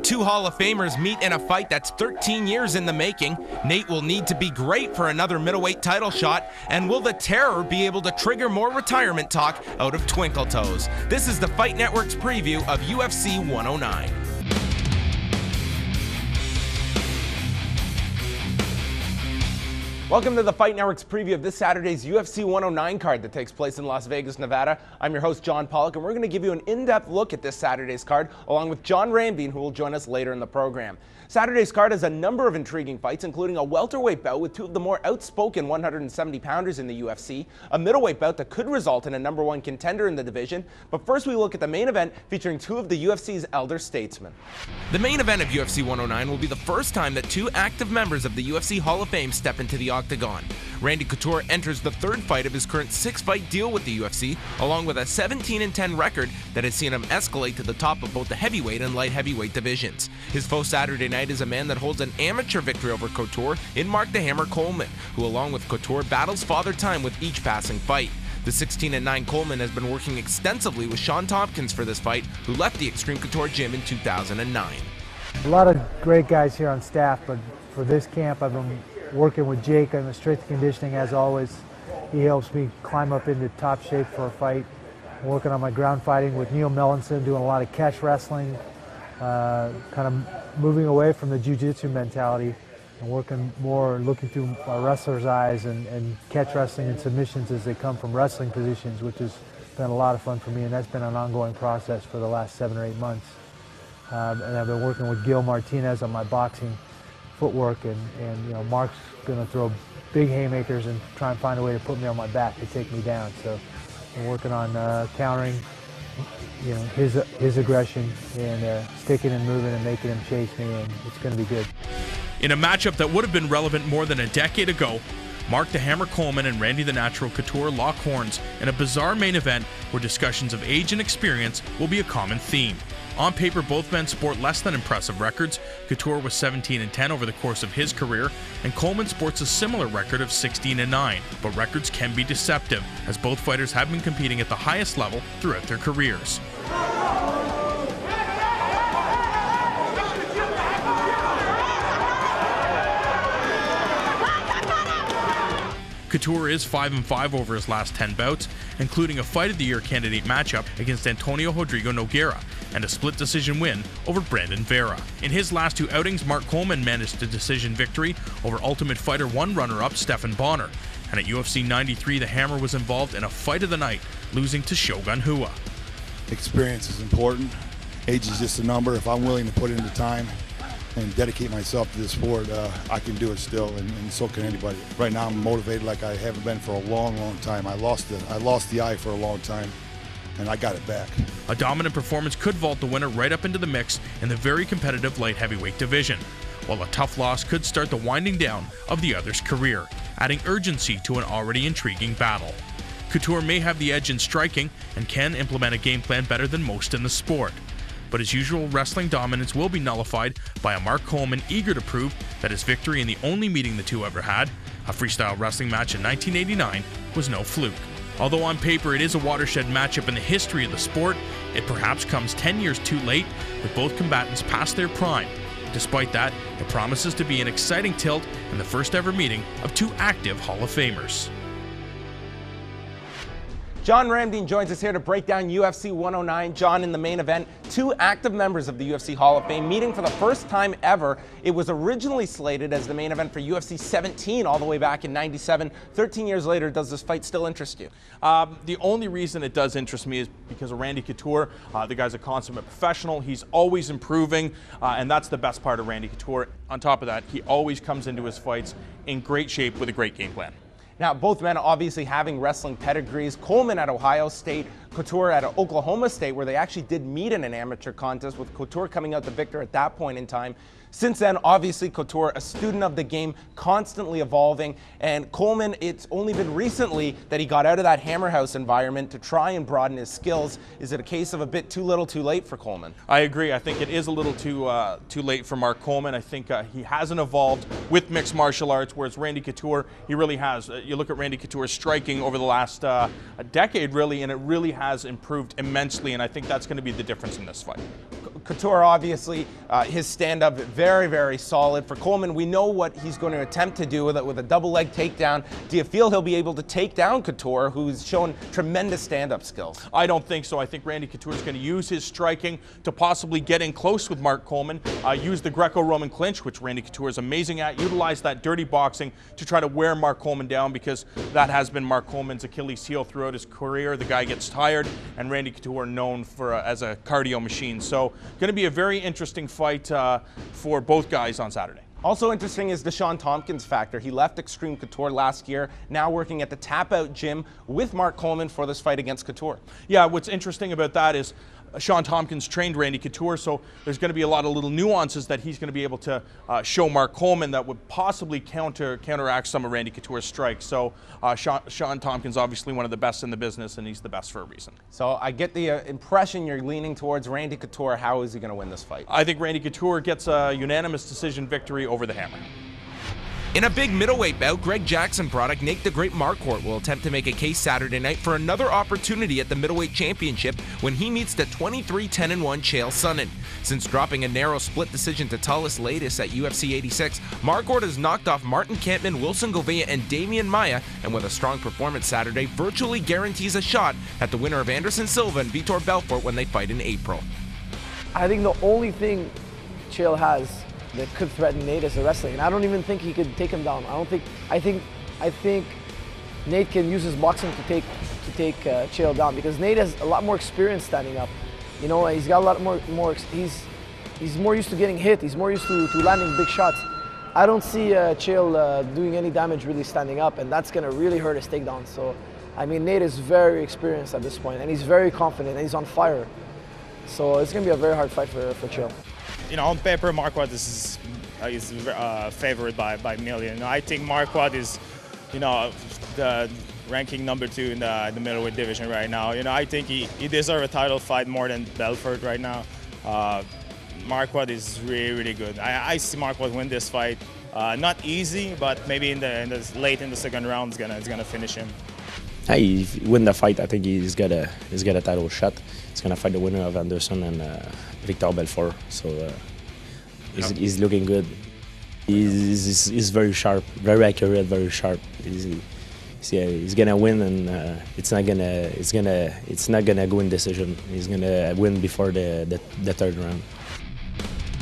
Two Hall of Famers meet in a fight that's 13 years in the making. Nate will need to be great for another middleweight title shot, and will the Terror be able to trigger more retirement talk out of Twinkle Toes? This is the Fight Network's preview of UFC 109. Welcome to the Fight Network's preview of this Saturday's UFC 109 card that takes place in Las Vegas, Nevada. I'm your host, John Pollock, and we're going to give you an in-depth look at this Saturday's card, along with John Ramdine, who will join us later in the program. Saturday's card has a number of intriguing fights, including a welterweight bout with two of the more outspoken 170-pounders in the UFC, a middleweight bout that could result in a number one contender in the division. But first, we look at the main event featuring two of the UFC's elder statesmen. The main event of UFC 109 will be the first time that two active members of the UFC Hall of Fame step into the octagon. Randy Couture enters the third fight of his current 6-fight deal with the UFC, along with a 17-10 record that has seen him escalate to the top of both the heavyweight and light heavyweight divisions. His foe Saturday night is a man that holds an amateur victory over Couture in Mark the Hammer Coleman, who along with Couture battles Father Time with each passing fight. The 16-9 Coleman has been working extensively with Sean Tompkins for this fight, who left the Extreme Couture gym in 2009. A lot of great guys here on staff, but for this camp I've been working with Jake on the strength and conditioning as always. He helps me climb up into top shape for a fight. I'm working on my ground fighting with Neil Mellinson, doing a lot of catch wrestling, kind of moving away from the jiu-jitsu mentality and working more, looking through a wrestler's eyes and catch wrestling and submissions as they come from wrestling positions, which has been a lot of fun for me, and that's been an ongoing process for the last 7 or 8 months. And I've been working with Gil Martinez on my boxing footwork, and you know, Mark's going to throw big haymakers and try and find a way to put me on my back to take me down. So I'm working on countering, you know, his aggression and sticking and moving and making him chase me, and it's going to be good. In a matchup that would have been relevant more than a decade ago, Mark the Hammer Coleman and Randy the Natural Couture lock horns in a bizarre main event where discussions of age and experience will be a common theme. On paper, both men sport less than impressive records. Couture was 17-10 over the course of his career, and Coleman sports a similar record of 16-9. But records can be deceptive, as both fighters have been competing at the highest level throughout their careers. Couture is 5-5 over his last 10 bouts, including a Fight of the Year candidate matchup against Antonio Rodrigo Nogueira and a split decision win over Brandon Vera. In his last 2 outings, Mark Coleman managed a decision victory over Ultimate Fighter 1 runner-up Stephan Bonner, and at UFC 93, the Hammer was involved in a fight of the night, losing to Shogun Rua. Experience is important. Age is just a number. If I'm willing to put in the time and dedicate myself to this sport, I can do it still, and so can anybody. Right now I'm motivated like I haven't been for a long time. I lost the eye for a long time, and I got it back. A dominant performance could vault the winner right up into the mix in the very competitive light heavyweight division, while a tough loss could start the winding down of the other's career, adding urgency to an already intriguing battle. Couture may have the edge in striking and can implement a game plan better than most in the sport, but his usual wrestling dominance will be nullified by a Mark Coleman eager to prove that his victory in the only meeting the two ever had, a freestyle wrestling match in 1989, was no fluke. Although on paper it is a watershed matchup in the history of the sport, it perhaps comes 10 years too late, with both combatants past their prime. Despite that, it promises to be an exciting tilt in the first ever meeting of two active Hall of Famers. John Ramdine joins us here to break down UFC 109. John, in the main event, two active members of the UFC Hall of Fame meeting for the first time ever. It was originally slated as the main event for UFC 17 all the way back in '97. 13 years later, does this fight still interest you? The only reason it does interest me is because of Randy Couture. The guy's a consummate professional. He's always improving, and that's the best part of Randy Couture. On top of that, he always comes into his fights in great shape with a great game plan. Now, both men obviously having wrestling pedigrees. Coleman at Ohio State, Couture at Oklahoma State, where they actually did meet in an amateur contest, with Couture coming out the victor at that point in time. Since then, obviously, Couture, a student of the game, constantly evolving. And Coleman, it's only been recently that he got out of that Hammer House environment to try and broaden his skills. Is it a case of a bit too little too late for Coleman? I agree. I think it is a little too late for Mark Coleman. I think he hasn't evolved with mixed martial arts, whereas Randy Couture, he really has. You look at Randy Couture's striking over the last a decade, really, and it really has improved immensely, and I think that's going to be the difference in this fight. Couture, obviously, His stand-up, very, very solid. For Coleman, we know what he's going to attempt to do with it, with a double leg takedown. Do you feel he'll be able to take down Couture, who's shown tremendous stand-up skills? I don't think so. I think Randy Couture is going to use his striking to possibly get in close with Mark Coleman, use the Greco-Roman clinch, which Randy Couture is amazing at, utilize that dirty boxing to try to wear Mark Coleman down, because that has been Mark Coleman's Achilles heel throughout his career. The guy gets tired, and Randy Couture known for as a cardio machine. So going to be a very interesting fight for both guys on Saturday. Also interesting is the Sean Tompkins factor. He left Extreme Couture last year, now working at the Tap Out gym with Mark Coleman for this fight against Couture. Yeah, what's interesting about that is Sean Tompkins trained Randy Couture, so there's going to be a lot of little nuances that he's going to be able to show Mark Coleman that would possibly counteract some of Randy Couture's strikes. So Sean Tompkins, obviously one of the best in the business, and he's the best for a reason. So I get the impression you're leaning towards Randy Couture. How is he going to win this fight? I think Randy Couture gets a unanimous decision victory over the Hammer. In a big middleweight bout, Greg Jackson product Nate the Great Marquardt will attempt to make a case Saturday night for another opportunity at the middleweight championship when he meets the 23-10-1 Chael Sonnen. Since dropping a narrow split decision to Tullis Latis at UFC 86, Marquardt has knocked off Martin Kampmann, Wilson Govea, and Damian Maia, and with a strong performance Saturday, virtually guarantees a shot at the winner of Anderson Silva and Vitor Belfort when they fight in April. I think the only thing Chael has that could threaten Nate is the wrestling, and I don't even think he could take him down. I think Nate can use his boxing to take Chael down, because Nate has a lot more experience standing up. You know, he's got a lot more. He's more used to getting hit. He's more used to landing big shots. I don't see Chael doing any damage really standing up, and that's gonna really hurt his takedown. So, I mean, Nate is very experienced at this point, and he's very confident, and he's on fire. So it's gonna be a very hard fight for Chael. You know, on paper, Marquardt is favored by million. You know, I think Marquardt is, you know, the ranking #2 in the middleweight division right now. You know, I think he deserves a title fight more than Belfort right now. Marquardt is really, really good. I see Marquardt win this fight. Not easy, but maybe in the late in the second round, it's gonna finish him. Hey, if he win the fight, I think he's got a title shot. He's gonna fight the winner of Anderson and Vitor Belfort. So he's looking good. He's very sharp, very accurate, very sharp. He's gonna win, and it's not gonna go in decision. He's gonna win before the third round.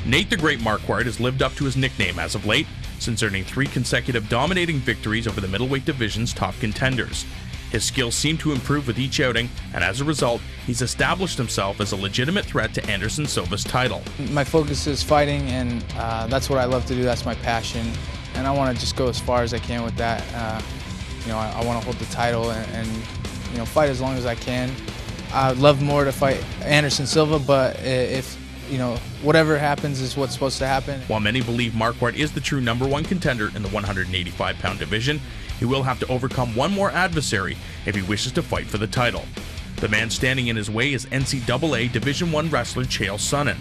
Nate the Great Marquardt has lived up to his nickname as of late, since earning 3 consecutive dominating victories over the middleweight division's top contenders. His skills seem to improve with each outing, and as a result, he's established himself as a legitimate threat to Anderson Silva's title. My focus is fighting, and that's what I love to do. That's my passion, and I want to just go as far as I can with that. You know, I want to hold the title and you know, fight as long as I can. I'd love more to fight Anderson Silva, but if you know, whatever happens is what's supposed to happen. While many believe Marquardt is the true #1 contender in the 185-pound division, he will have to overcome one more adversary if he wishes to fight for the title. The man standing in his way is NCAA Division I wrestler Chael Sonnen.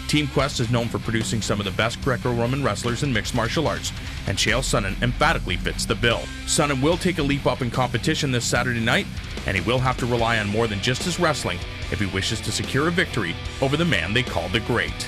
Team Quest is known for producing some of the best Greco-Roman wrestlers in mixed martial arts, and Chael Sonnen emphatically fits the bill. Sonnen will take a leap up in competition this Saturday night, and he will have to rely on more than just his wrestling if he wishes to secure a victory over the man they call the Great.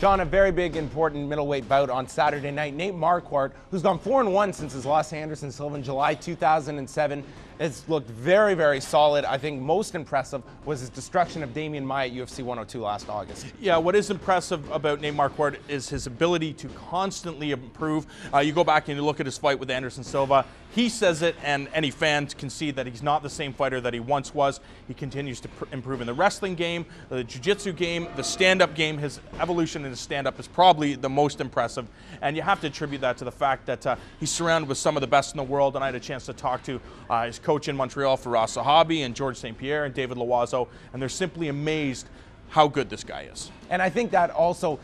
John, a very big, important middleweight bout on Saturday night. Nate Marquardt, who's gone 4-1 since his loss to Anderson Silva in July 2007, has looked very, very solid. I think most impressive was his destruction of Damian Maia at UFC 102 last August. Yeah, what is impressive about Nate Marquardt is his ability to constantly improve. You go back and you look at his fight with Anderson Silva. He says it, and any fan can see that he's not the same fighter that he once was. He continues to improve in the wrestling game, the jiu-jitsu game, the stand-up game. His evolution in his stand-up is probably the most impressive, and you have to attribute that to the fact that he's surrounded with some of the best in the world, and I had a chance to talk to his coach in Montreal, Firas Zahabi, and George St. Pierre, and David Loiseau, and they're simply amazed how good this guy is. And I think that also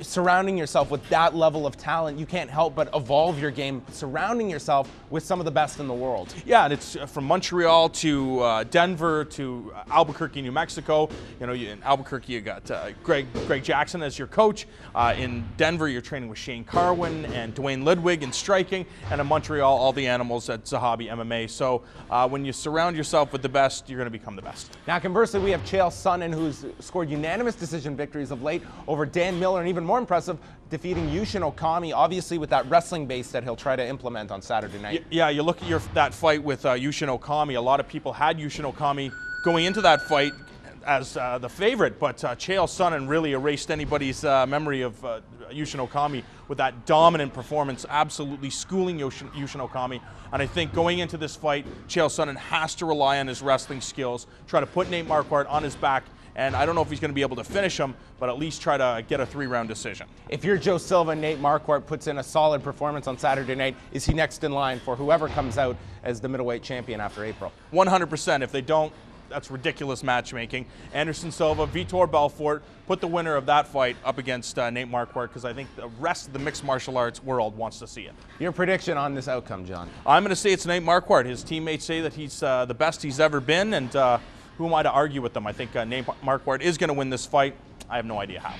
surrounding yourself with that level of talent, you can't help but evolve your game, surrounding yourself with some of the best in the world. Yeah, and it's from Montreal to Denver to Albuquerque, New Mexico. You know, in Albuquerque you got Greg Jackson as your coach. In Denver you're training with Shane Carwin and Dwayne Ludwig in striking, and in Montreal all the animals at Zahabi MMA. So when you surround yourself with the best, you're going to become the best. Now conversely, we have Chael Sonnen, who's scored unanimous decision victories of late over Dan Miller, and even more impressive, defeating Yushin Okami, obviously with that wrestling base that he'll try to implement on Saturday night. Yeah, you look at that fight with Yushin Okami. A lot of people had Yushin Okami going into that fight as the favorite, but Chael Sonnen really erased anybody's memory of Yushin Okami with that dominant performance, absolutely schooling Yushin Okami. And I think going into this fight, Chael Sonnen has to rely on his wrestling skills, try to put Nate Marquardt on his back, and I don't know if he's going to be able to finish him, but at least try to get a 3-round decision. If you're Joe Silva, Nate Marquardt puts in a solid performance on Saturday night, is he next in line for whoever comes out as the middleweight champion after April? 100%. If they don't, that's ridiculous matchmaking. Anderson Silva, Vitor Belfort, put the winner of that fight up against Nate Marquardt, because I think the rest of the mixed martial arts world wants to see it. Your prediction on this outcome, John? I'm going to say it's Nate Marquardt. His teammates say that he's the best he's ever been, and who am I to argue with them? I think Nate Marquardt is going to win this fight. I have no idea how.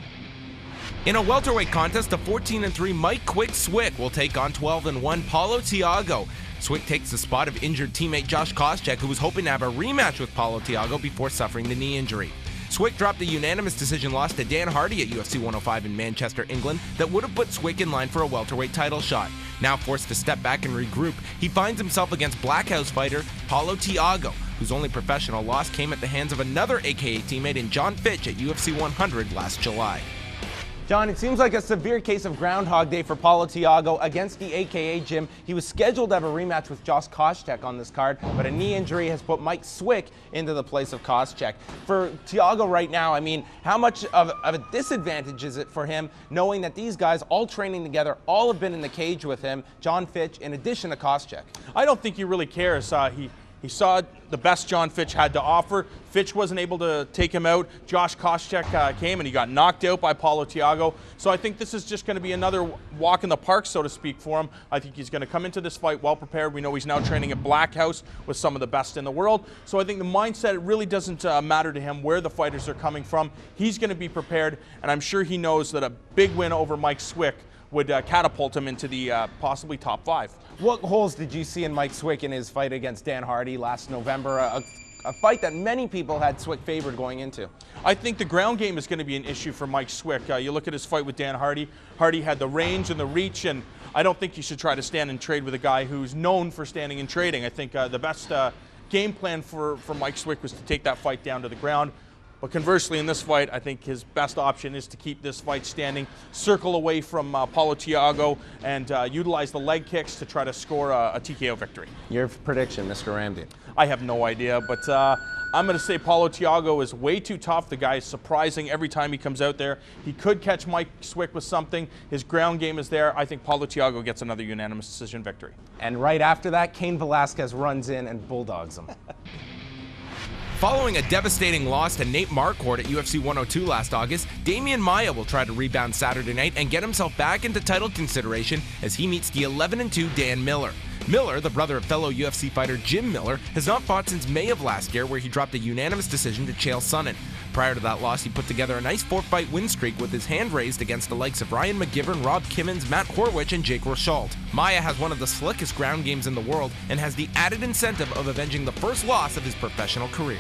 In a welterweight contest, a 14-3 Mike Swick will take on 12-1 Paulo Thiago. Swick takes the spot of injured teammate Josh Koscheck, who was hoping to have a rematch with Paulo Thiago before suffering the knee injury. Swick dropped a unanimous decision loss to Dan Hardy at UFC 105 in Manchester, England, that would have put Swick in line for a welterweight title shot. Now forced to step back and regroup, he finds himself against Black House fighter Paulo Thiago, whose only professional loss came at the hands of another AKA teammate in John Fitch at UFC 100 last July. John, it seems like a severe case of Groundhog Day for Paulo Thiago against the AKA gym. He was scheduled to have a rematch with Josh Koscheck on this card, but a knee injury has put Mike Swick into the place of Koscheck. For Thiago right now, I mean, how much of a disadvantage is it for him knowing that these guys all training together, all have been in the cage with him, John Fitch, in addition to Koscheck? I don't think he really cares. He saw the best John Fitch had to offer. Fitch wasn't able to take him out. Josh Koscheck came and he got knocked out by Paulo Thiago. So I think this is just going to be another walk in the park, so to speak, for him. I think he's going to come into this fight well prepared. We know he's now training at Black House with some of the best in the world. So I think the mindset, it really doesn't matter to him where the fighters are coming from. He's going to be prepared, and I'm sure he knows that a big win over Mike Swick would catapult him into the possibly top 5. What holes did you see in Mike Swick in his fight against Dan Hardy last November? A fight that many people had Swick favored going into. I think the ground game is going to be an issue for Mike Swick. You look at his fight with Dan Hardy. Hardy had the range and the reach, and I don't think you should try to stand and trade with a guy who's known for standing and trading. I think the best game plan for Mike Swick was to take that fight down to the ground. But conversely, in this fight, I think his best option is to keep this fight standing, circle away from Paulo Thiago, and utilize the leg kicks to try to score a TKO victory. Your prediction, Mr. Ramsey? I have no idea, but I'm going to say Paulo Thiago is way too tough. The guy is surprising every time he comes out there. He could catch Mike Swick with something. His ground game is there. I think Paulo Thiago gets another unanimous decision victory. And right after that, Cain Velasquez runs in and bulldogs him. Following a devastating loss to Nate Marquardt at UFC 102 last August, Damian Maia will try to rebound Saturday night and get himself back into title consideration as he meets the 11-2 Dan Miller. Miller, the brother of fellow UFC fighter Jim Miller, has not fought since May of last year, where he dropped a unanimous decision to Chael Sonnen. Prior to that loss, he put together a nice 4-fight win streak with his hand raised against the likes of Ryan McGivern, Rob Kimmins, Matt Horwich, and Jake Rochalt. Maia has one of the slickest ground games in the world and has the added incentive of avenging the first loss of his professional career.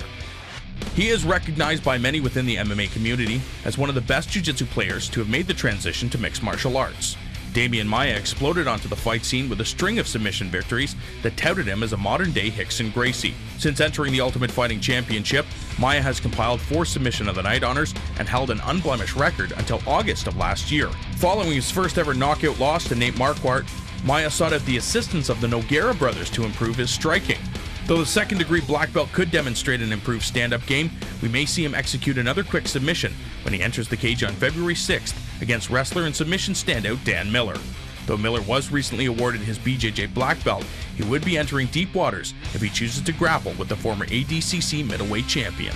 He is recognized by many within the MMA community as one of the best jiu-jitsu players to have made the transition to mixed martial arts. Damian Maia exploded onto the fight scene with a string of submission victories that touted him as a modern-day Rickson Gracie. Since entering the Ultimate Fighting Championship, Maia has compiled 4 Submission of the Night honors and held an unblemished record until August of last year. Following his first ever knockout loss to Nate Marquardt, Maia sought out the assistance of the Nogueira brothers to improve his striking. Though the second-degree black belt could demonstrate an improved stand-up game, we may see him execute another quick submission when he enters the cage on February 6th against wrestler and submission standout Dan Miller. Though Miller was recently awarded his BJJ black belt, he would be entering deep waters if he chooses to grapple with the former ADCC middleweight champion.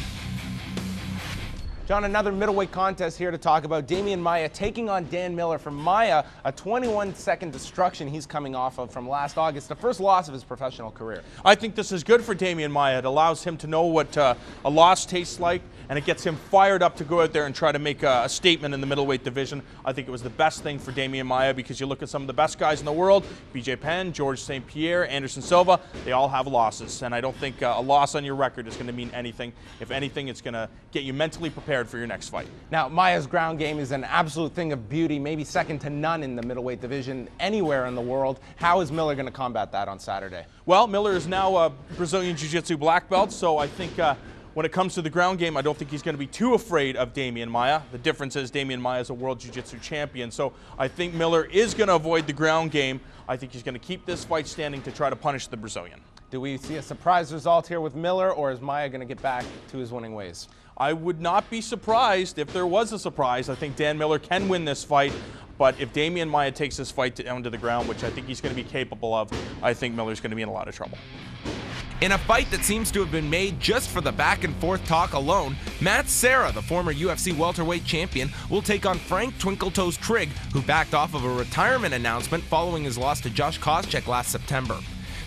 John, another middleweight contest here to talk about. Damian Maia taking on Dan Miller. For Maia, a 21-second destruction he's coming off of from last August, the first loss of his professional career. I think this is good for Damian Maia. It allows him to know what a loss tastes like, and it gets him fired up to go out there and try to make a statement in the middleweight division. I think it was the best thing for Damian Maia because you look at some of the best guys in the world, BJ Penn, George St. Pierre, Anderson Silva, they all have losses, and I don't think a loss on your record is going to mean anything. If anything, it's going to get you mentally prepared for your next fight. Now, Maia's ground game is an absolute thing of beauty, maybe second to none in the middleweight division anywhere in the world. How is Miller going to combat that on Saturday? Well, Miller is now a Brazilian Jiu-Jitsu black belt, so I think when it comes to the ground game, I don't think he's going to be too afraid of Damian Maia. The difference is Damian Maia is a world Jiu-Jitsu champion, so I think Miller is going to avoid the ground game. I think he's going to keep this fight standing to try to punish the Brazilian. Do we see a surprise result here with Miller, or is Maia going to get back to his winning ways? I would not be surprised if there was a surprise. I think Dan Miller can win this fight, but if Damian Maia takes this fight down to the ground, which I think he's going to be capable of, I think Miller's going to be in a lot of trouble. In a fight that seems to have been made just for the back-and-forth talk alone, Matt Serra, the former UFC welterweight champion, will take on Frank Twinkletoes Trigg, who backed off of a retirement announcement following his loss to Josh Koscheck last September.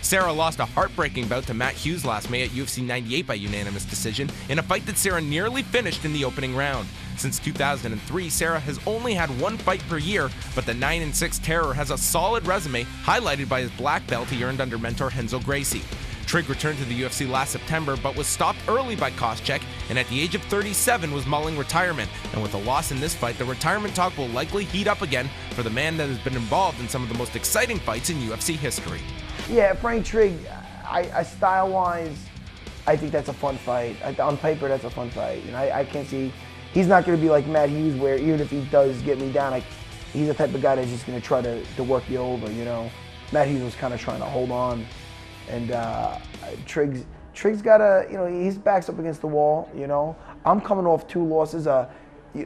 Serra lost a heartbreaking bout to Matt Hughes last May at UFC 98 by unanimous decision in a fight that Serra nearly finished in the opening round. Since 2003, Serra has only had one fight per year, but the 9-6 Terror has a solid resume highlighted by his black belt he earned under mentor Renzo Gracie. Trigg returned to the UFC last September, but was stopped early by Koscheck, and at the age of 37 was mulling retirement. And with a loss in this fight, the retirement talk will likely heat up again for the man that has been involved in some of the most exciting fights in UFC history. Yeah, Frank Trigg, style-wise, I think that's a fun fight. On paper, that's a fun fight. You know, I can't see, he's not going to be like Matt Hughes, where even if he does get me down, he's the type of guy that's just going to try to work you over, you know. Matt Hughes was kind of trying to hold on. And Trigg's got a, you know, his back's up against the wall, you know. I'm coming off 2 losses, you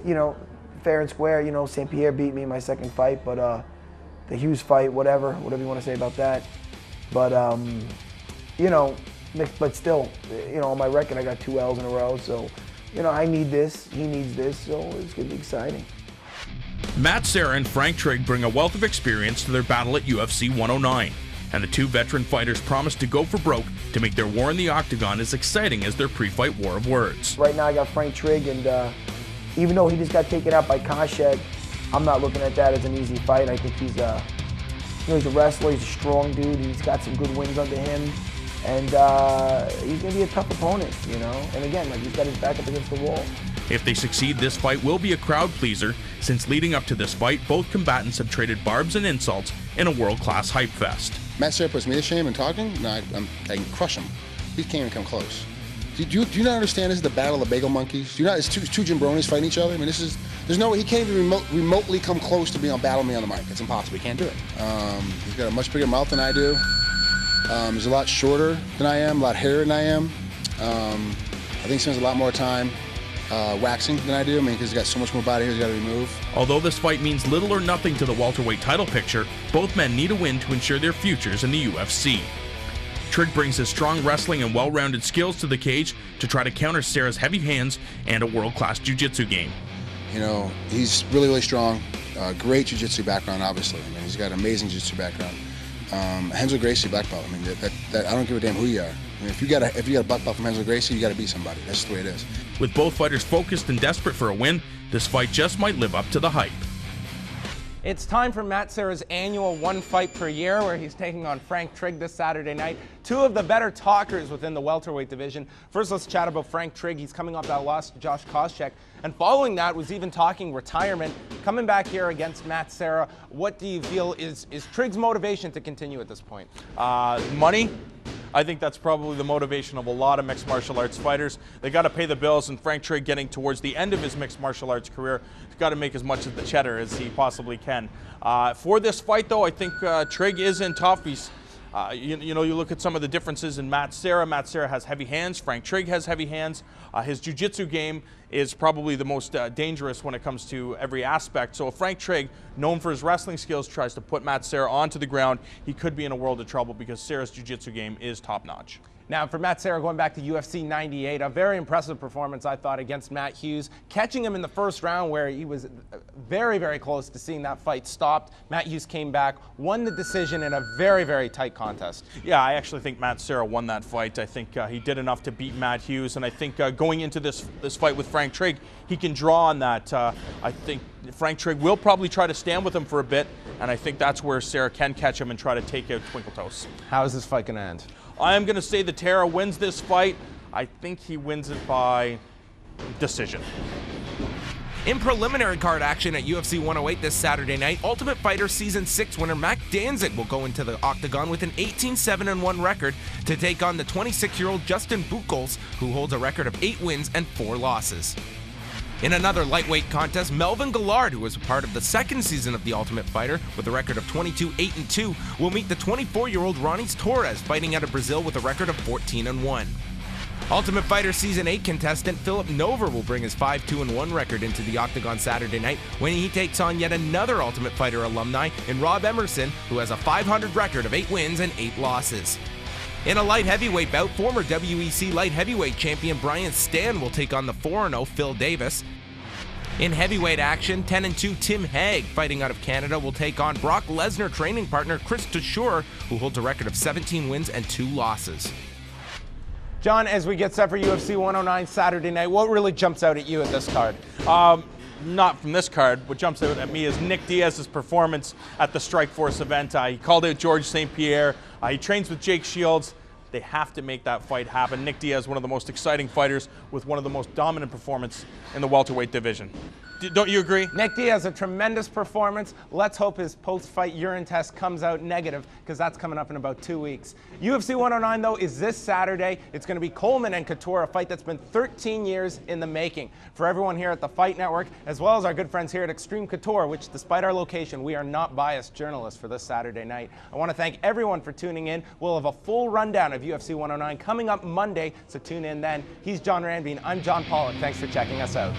know, fair and square. You know, St. Pierre beat me in my second fight, but the Hughes fight, whatever you want to say about that. But, you know, but still, you know, on my record, I got 2 L's in a row. So, you know, I need this, he needs this, so it's going to be exciting. Matt Serra and Frank Trigg bring a wealth of experience to their battle at UFC 109. And the 2 veteran fighters promise to go for broke to make their war in the octagon as exciting as their pre-fight war of words. Right now I got Frank Trigg, and even though he just got taken out by Koscheck, I'm not looking at that as an easy fight. I think he's a wrestler, he's a strong dude, he's got some good wins under him, and he's going to be a tough opponent, you know. And again, like, he's got his back up against the wall. If they succeed, this fight will be a crowd pleaser, since leading up to this fight, both combatants have traded barbs and insults in a world-class hype fest. Matt Serra puts me to shame in talking. No, I can crush him. He can't even come close. Do you not understand this is the battle of the bagel monkeys? Do you not? It's two Jimbronis fighting each other. I mean, there's no way he can't even remotely come close to being on battle me on the mic. It's impossible. He can't do it. He's got a much bigger mouth than I do. He's a lot shorter than I am, a lot hairier than I am. I think he spends a lot more time waxing than I do. I mean, because he's got so much more body here he's got to remove. Although this fight means little or nothing to the welterweight title picture, both men need a win to ensure their futures in the UFC. Trigg brings his strong wrestling and well-rounded skills to the cage to try to counter Serra's heavy hands and a world-class jiu-jitsu game. You know, he's really, really strong. Great jiu-jitsu background, obviously. I mean, he's got an amazing jiu-jitsu background. Renzo Gracie black belt. I mean, that I don't give a damn who you are. I mean, if you got a black belt from Renzo Gracie, you got to beat somebody. That's just the way it is. With both fighters focused and desperate for a win, this fight just might live up to the hype. It's time for Matt Serra's annual 1 fight per year, where he's taking on Frank Trigg this Saturday night. 2 of the better talkers within the welterweight division. First, let's chat about Frank Trigg. He's coming off that loss to Josh Koscheck, and following that was even talking retirement. Coming back here against Matt Serra, what do you feel is Trigg's motivation to continue at this point? Money. I think that's probably the motivation of a lot of mixed martial arts fighters. They got to pay the bills, and Frank Trigg, getting towards the end of his mixed martial arts career, he's got to make as much of the cheddar as he possibly can. For this fight, though, I think Trigg is in tough. He's you know, you look at some of the differences in Matt Serra. Matt Serra has heavy hands. Frank Trigg has heavy hands. His jiu-jitsu game is probably the most dangerous when it comes to every aspect. So if Frank Trigg, known for his wrestling skills, tries to put Matt Serra onto the ground, he could be in a world of trouble because Serra's jiu-jitsu game is top-notch. Now, for Matt Serra, going back to UFC 98, a very impressive performance, I thought, against Matt Hughes, catching him in the first round where he was very, very close to seeing that fight stopped. Matt Hughes came back, won the decision in a very, very tight contest. Yeah, I actually think Matt Serra won that fight. I think he did enough to beat Matt Hughes, and I think going into this fight with Frank Trigg, he can draw on that. I think Frank Trigg will probably try to stand with him for a bit, and I think that's where Serra can catch him and try to take out Twinkle Toes. How is this fight going to end? I am going to say that Terra wins this fight. I think he wins it by decision. In preliminary card action at UFC 108 this Saturday night, Ultimate Fighter Season 6 winner Mac Danzig will go into the octagon with an 18-7-1 record to take on the 26-year-old Justin Buchholz, who holds a record of 8 wins and 4 losses. In another lightweight contest, Melvin Gillard, who was a part of the second season of The Ultimate Fighter with a record of 22-8-2, will meet the 24-year-old Ronis Torres, fighting out of Brazil with a record of 14-1. Ultimate Fighter Season 8 contestant Philip Nover will bring his 5-2-1 record into the octagon Saturday night when he takes on yet another Ultimate Fighter alumni in Rob Emerson, who has a .500 record of 8 wins and 8 losses. In a light heavyweight bout, former WEC light heavyweight champion Brian Stann will take on the 4-0 Phil Davis. In heavyweight action, 10-2 Tim Hague, fighting out of Canada, will take on Brock Lesnar training partner Chris Couture, who holds a record of 17 wins and 2 losses. John, as we get set for UFC 109 Saturday night, what really jumps out at you at this card? Not from this card. What jumps out at me is Nick Diaz's performance at the Strikeforce event. He called out George St. Pierre. He trains with Jake Shields. They have to make that fight happen. Nick Diaz, one of the most exciting fighters with one of the most dominant performances in the welterweight division. Don't you agree? Nick Diaz, a tremendous performance. Let's hope his post-fight urine test comes out negative, because that's coming up in about 2 weeks. UFC 109, though, is this Saturday. It's going to be Coleman and Couture, a fight that's been 13 years in the making. For everyone here at the Fight Network, as well as our good friends here at Extreme Couture, which, despite our location, we are not biased journalists for this Saturday night. I want to thank everyone for tuning in. We'll have a full rundown of UFC 109 coming up Monday, so tune in then. He's John Ranbeen. I'm John Pollock. Thanks for checking us out.